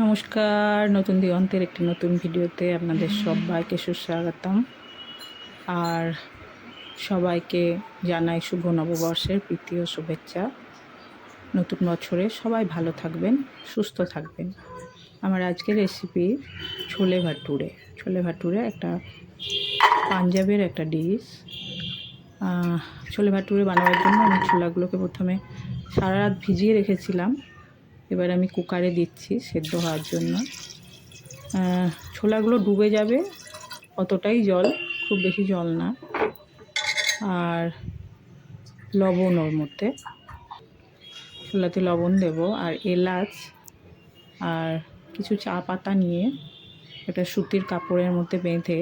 নমস্কার, নতুন দিগন্তের একটি নতুন ভিডিওতে আপনাদের সবাইকে সুস্বাগতম। আর সবাইকে জানাই শুভ নববর্ষের প্রীতি ও শুভেচ্ছা। নতুন বছরে সবাই ভালো থাকবেন, সুস্থ থাকবেন। আমার আজকের রেসিপি ছোলে ভাটুরে। ছোলে ভাটুরে একটা পাঞ্জাবের একটা ডিশ। ছোলে ভাটুরে বানাবার জন্য আমি ছোলাগুলোকে প্রথমে সারা রাত ভিজিয়ে রেখেছিলাম। এবার আমি কুকারে দিচ্ছি সেদ্ধ হওয়ার জন্য। ছোলাগুলো ডুবে যাবে অতটাই জল, খুব বেশি জল না। আর লবণ ওর মধ্যে, ছোলাতে লবণ দেব, আর এলাচ আর কিছু চা পাতা নিয়ে একটা সুতির কাপড়ের মধ্যে বেঁধে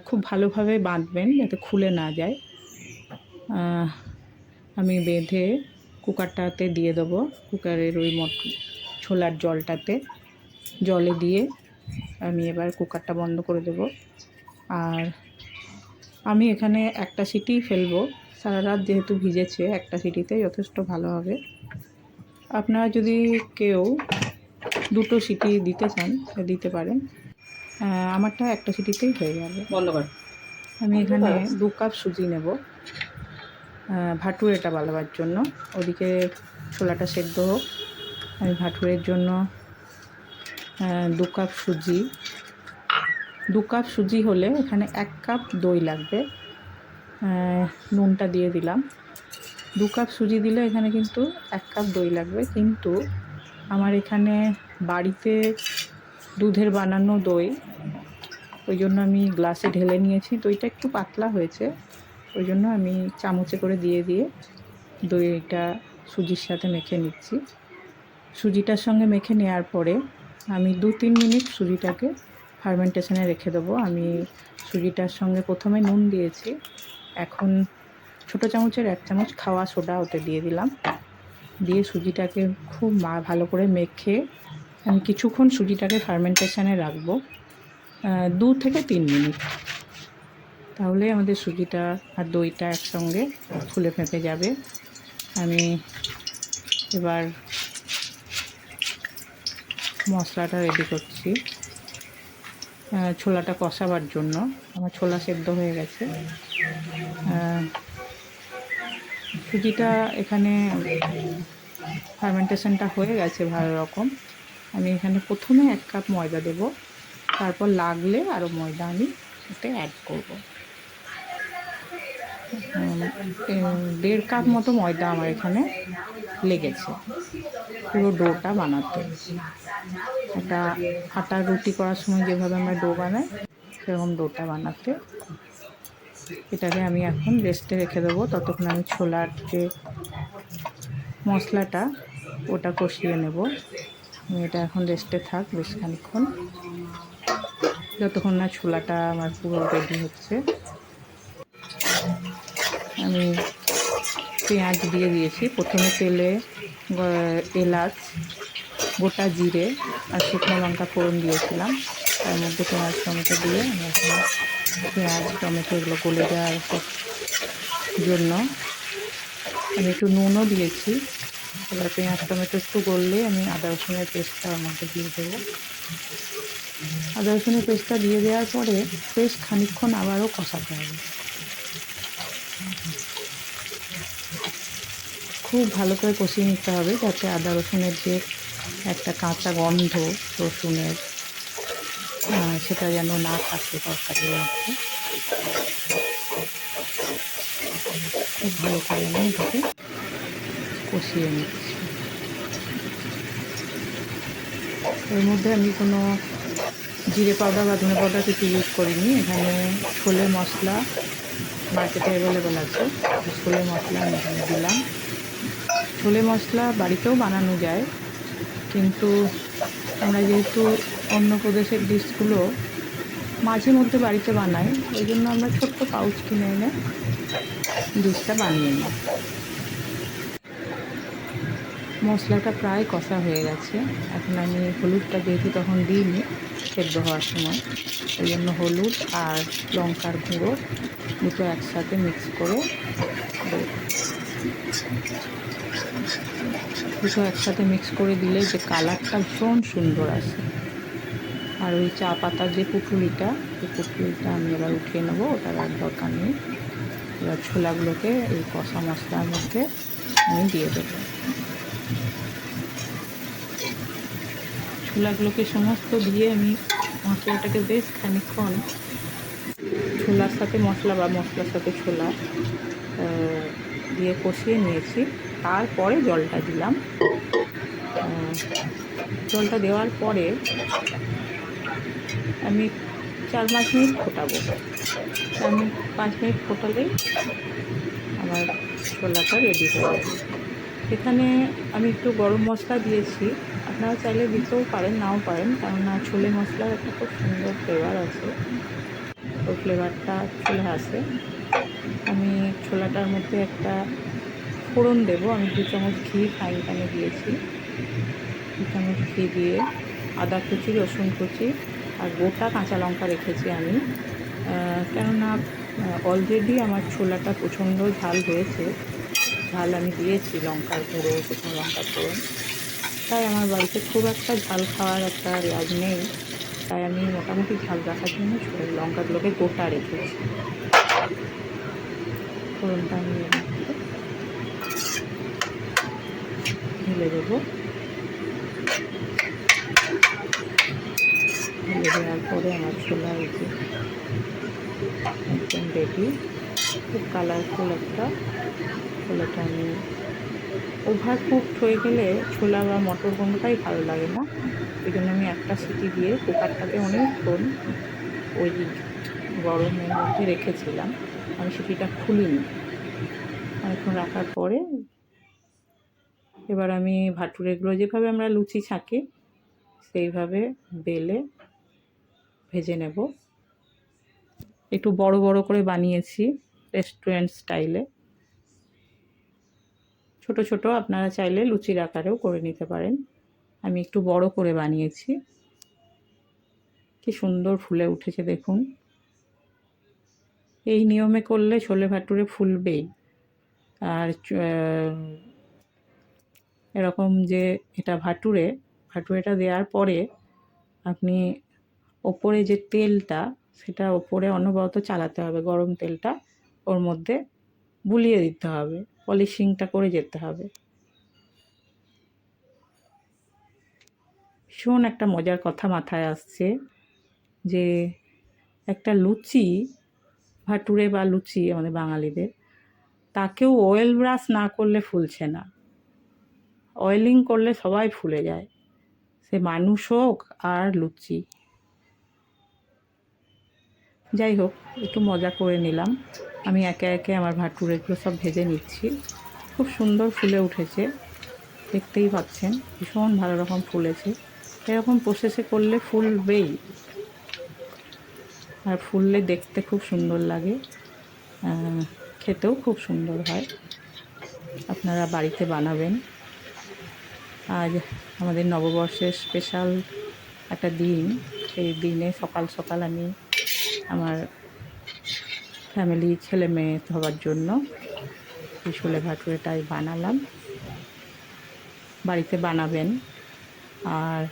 খুব ভালোভাবে বাঁধবেন যাতে খুলে না যায়। আমি বেঁধে কুকারটাতে দিয়ে দেবো। কুকারের ওই ছোলার জলে দিয়ে আমি এবার কুকারটা বন্ধ করে দেব। আর আমি এখানে একটা সিটি ফেলবো, সারা রাত যেহেতু ভিজেছে একটা সিটিতে যথেষ্ট ভালো হবে। আপনারা যদি কেউ দুটো সিটি দিতে চান দিতে পারেন, আমারটা একটা সিটিতেই হয়ে যাবে। বন্ধ কর। আমি এখানে 2 কাপ সুজি নেব ভাটুরেটা বানাবার জন্য। ওদিকে ছোলাটা সেদ্ধ হোক, আমি ভাটুরের জন্য 2 কাপ সুজি। 2 কাপ সুজি হলে এখানে 1 কাপ দই লাগবে। নুনটা দিয়ে দিলাম। 2 কাপ সুজি দিলে এখানে কিন্তু 1 কাপ দই লাগবে। কিন্তু আমার এখানে বাড়িতে দুধের বানানো দই, ওই জন্য আমি গ্লাসে ঢেলে নিয়েছি। দইটা একটু পাতলা হয়েছে, ওই জন্য আমি চামচে করে দিয়ে দইটা সুজির সাথে মেখে নিচ্ছি। সুজিটার সঙ্গে মেখে নেওয়ার পরে আমি 2-3 মিনিট সুজিটাকে ফার্মেন্টেশনে রেখে দেবো। আমি সুজিটার সঙ্গে প্রথমে নুন দিয়েছি, এখন ছোটো চামচের 1 চামচ খাওয়া সোডা ওতে দিয়ে দিলাম। দিয়ে সুজিটাকে খুব ভালো করে মেখে আমি কিছুক্ষণ সুজিটাকে ফার্মেন্টেশনে রাখবো, 2 থেকে 3 মিনিট। তাহলে আমাদের সুজিটা আর দইটা একসঙ্গে ফুলে ফেঁপে যাবে। আমি এবার মশলাটা রেডি করছি ছোলাটা কষাবার জন্য। আমার ছোলা সেদ্ধ হয়ে গেছে। সুজিটা এখানে ফার্মেন্টেশনটা হয়ে গেছে ভালো রকম। আমি এখানে প্রথমে 1 কাপ ময়দা দেব, তারপর লাগলে আরও ময়দা আমি এতে অ্যাড করব। 1.5 কাপ মতো ময়দা আমার এখানে লেগেছে পুরো ডোটা বানাতে। একটা আটার রুটি করার সময় যেভাবে আমরা ডো বানাই সেরকম ডোটা বানাতে। এটাকে আমি এখন রেস্টে রেখে দেবো, ততক্ষণ আমি ছোলার যে মশলাটা ওটা কষিয়ে নেব। এটা এখন রেস্টে থাক বেশ খানিক্ষণ, যতক্ষণ না ছোলাটা আমার পুরো রেডি হচ্ছে। আমি পেঁয়াজ দিয়ে দিয়েছি প্রথমে তেলে, এলাচ, গোটা জিরে আর শুকনো লঙ্কা ফোড়ন দিয়েছিলাম। তার মধ্যে পেঁয়াজ টমেটো দিয়ে আমি এখন পেঁয়াজ টমেটো এগুলো গলে যাওয়ার জন্য আমি একটু নুনও দিয়েছি। এবার পেঁয়াজ টমেটো একটু গললে আমি আদা রসুনের পেস্টটা ওর মধ্যে দিয়ে দেবো। আদা রসুনের পেস্টটা দিয়ে দেওয়ার পরে বেশ খানিকক্ষণ আবারও কষাতে হবে। খুব ভালো করে কষিয়ে নিতে হবে যাতে আদা রসুনের যে একটা কাঁচা গন্ধ রসুনের সেটা যেন না থাকে তরকারির মধ্যে। খুব ভালো করে আমি এটাকে কষিয়ে নিচ্ছি। এর মধ্যে আমি কোনো জিরে পাউডার বা ধনে পাউডার কিছু ইউজ করিনি। এখানে ছোলে মশলা মার্কেটে অ্যাভেলেবেল আছে, ছোলে মশলা আমি এখানে দিলাম। ছোলে মশলা বাড়িতেও বানানো যায়, কিন্তু আমরা যেহেতু অন্য প্রদেশের ডিশগুলো মাঝে মধ্যে বাড়িতে বানাই, ওই জন্য আমরা ছোট্ট পাউচ কিনে এনে ডিশটা বানিয়ে নিই। মশলাটা প্রায় কষা হয়ে গেছে। এখন আমি হলুদটা যেহেতু তখন দিইনি সেদ্ধ হওয়ার সময়, ওই জন্য হলুদ আর লঙ্কার গুঁড়ো দুটো একসাথে মিক্স করে দুটো একসাথে মিক্স করে দিলে যে কালারটা ভীষণ সুন্দর আসে। আর ওই চা পাতার যে পুটুলিটা, এই পুটুলিটা আমি এবার উঠিয়ে নেবো, ওটার আর দরকার নেই। এবার ছোলাগুলোকে এই কষা মশলার মধ্যে আমি দিয়ে দেবো। ছোলাগুলোকে সমস্ত দিয়ে আমি মশলাটাকে বেশ খানিকক্ষণ ছোলার সাথে মশলা বা মশলার সাথে ছোলা দিয়ে কষিয়ে নিয়েছি। তারপরে জলটা দিলাম। জলটা দেওয়ার পরে আমি 4-5 মিনিট ফোটাবো। 5 মিনিট ফোটালেই আমার ছোলাটা রেডি হয়ে যাবে। এখানে আমি একটু গরম মশলা দিয়েছি, আপনারা চাইলে দিতেও পারেন, নাও পারেন, কেননা ছোলে মশলার একটা খুব সুন্দর ফ্লেভার আছে, ওই ফ্লেভারটা চলে আসে। আমি ছোলাটার মধ্যে একটা ফোড়ন দেবো। আমি 2 চামচ ঘি ফ্রাইং প্যানে দিয়েছি। 2 চামচ ঘি দিয়ে আদা কুচি, রসুন কুচি আর গোটা কাঁচা লঙ্কা রেখেছি আমি, কেননা অলরেডি আমার ছোলাটা প্রচণ্ড ঝাল হয়েছে। ঝাল আমি দিয়েছি, লঙ্কার গুঁড়ো, শুকনো লঙ্কার ফোড়ন, তাই আমার বাড়িতে খুব একটা ঝাল খাওয়ার একটা রেওয়াজ নেই। তাই আমি মোটামুটি ঝাল রাখার জন্য লঙ্কাগুলোকে গোটা রেখেছি। ফোড়নটা আমি ঢেলে দেবো। ঢেলে দেওয়ার পরে আমার ছোলা একটু একদম রেডি। খুব কালারফুল একটা ছোলাটা। আমি ওভার কুকড হয়ে গেলে ছোলা বা মটর কোনোটাই ভালো লাগে না, ওই জন্য আমি একটা সিটি দিয়ে কুকারটাকে অনেকক্ষণ ওই গরমের মধ্যে রেখেছিলাম। আমি সিটিটা খুলিনি। অনেকক্ষণ রাখার পরে এবার আমি ভাটুরেগুলো যেভাবে আমরা লুচি ছাঁকি সেইভাবে বেলে ভেজে নেব। একটু বড় বড় করে বানিয়েছি রেস্টুরেন্ট স্টাইলে। ছোট ছোট আপনারা চাইলে লুচির আকারেও করে নিতে পারেন। আমি একটু বড় করে বানিয়েছি। কি সুন্দর ফুলে উঠেছে দেখুন। এই নিয়মে করলে ছোলে ভাটুরে ফুলবেই। আর এরকম যে এটা ভাটুরেটা দেওয়ার পরে আপনি ওপরে যে তেলটা, সেটা ওপরে অনবরত চালাতে হবে, গরম তেলটা ওর মধ্যে বুলিয়ে দিতে হবে, পলিশিংটা করে যেতে হবে। ভীষণ একটা মজার কথা মাথায় আসছে যে একটা লুচি, ভাটুরে বা লুচি আমাদের বাঙালিদের, তাকেও অয়েল ব্রাশ না করলে ফুলছে না। অয়েলিং করলে সবাই ফুলে যায়, সে মানুষ হোক আর লুচি। যাই হোক, একটু মজা করে নিলাম। আমি একে একে আমার ভাটুরেগুলো সব ভেজে নিচ্ছি। খুব সুন্দর ফুলে উঠেছে, দেখতেই পাচ্ছেন, ভীষণ ভালো রকম ফুলেছে। এরকম প্রসেসে করলে ফুলবেই, আর ফুললে দেখতে খুব সুন্দর লাগে, খেতেও খুব সুন্দর হয়। আপনারা বাড়িতে বানাবেন। আজ আমাদের নববর্ষের স্পেশাল একটা দিন। সেই দিনে সকাল সকাল আমি আমার ফ্যামিলি, ছেলে মেয়ে সবার জন্য এই ছোলে ভাটুরেটাই বানালাম। বাড়িতে বানাবেন, আর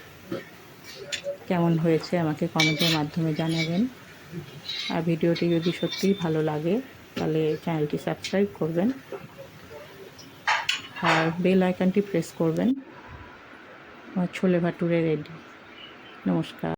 কেমন হয়েছে আমাকে কমেন্টের মাধ্যমে জানাবেন। আর ভিডিওটি যদি সত্যিই ভালো লাগে তাহলে চ্যানেলটি সাবস্ক্রাইব করবেন আর বেল আইকনটি প্রেস করবেন। আমার ছোলে ভাটুরে রেডি। নমস্কার।